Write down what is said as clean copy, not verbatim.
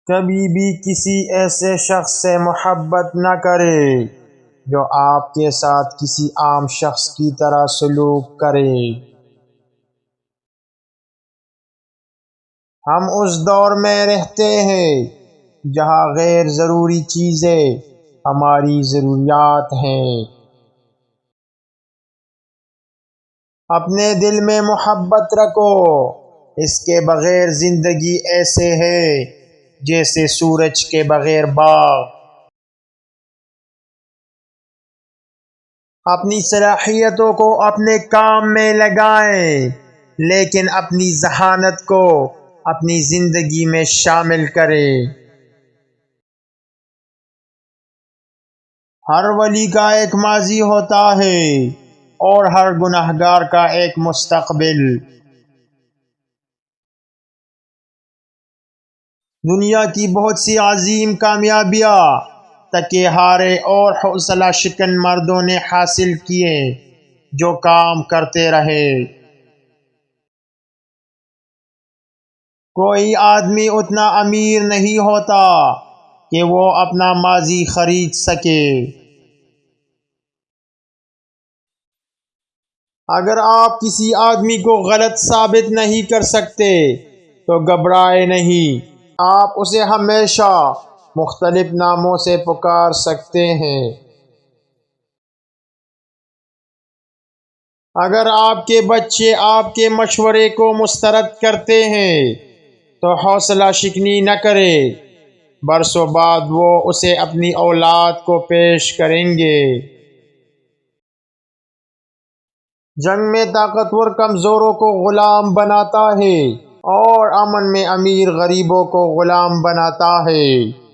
کبھی بھی کسی ایسے شخص سے محبت نہ کرے جو آپ کے ساتھ کسی عام شخص کی طرح سلوک کرے۔ ہم اس دور میں رہتے ہیں جہاں غیر ضروری چیزیں ہماری ضروریات ہیں۔ اپنے دل میں محبت رکھو، اس کے بغیر زندگی ایسے ہے جیسے سورج کے بغیر باغ۔ اپنی صلاحیتوں کو اپنے کام میں لگائیں، لیکن اپنی ذہانت کو اپنی زندگی میں شامل کریں۔ ہر ولی کا ایک ماضی ہوتا ہے اور ہر گنہگار کا ایک مستقبل۔ دنیا کی بہت سی عظیم کامیابیاں تکے ہارے اور حوصلہ شکن مردوں نے حاصل کیے جو کام کرتے رہے۔ کوئی آدمی اتنا امیر نہیں ہوتا کہ وہ اپنا ماضی خرید سکے۔ اگر آپ کسی آدمی کو غلط ثابت نہیں کر سکتے تو گھبرائے نہیں، آپ اسے ہمیشہ مختلف ناموں سے پکار سکتے ہیں۔ اگر آپ کے بچے آپ کے مشورے کو مسترد کرتے ہیں تو حوصلہ شکنی نہ کریں، برسوں بعد وہ اسے اپنی اولاد کو پیش کریں گے۔ جنگ میں طاقتور کمزوروں کو غلام بناتا ہے اور امن میں امیر غریبوں کو غلام بناتا ہے۔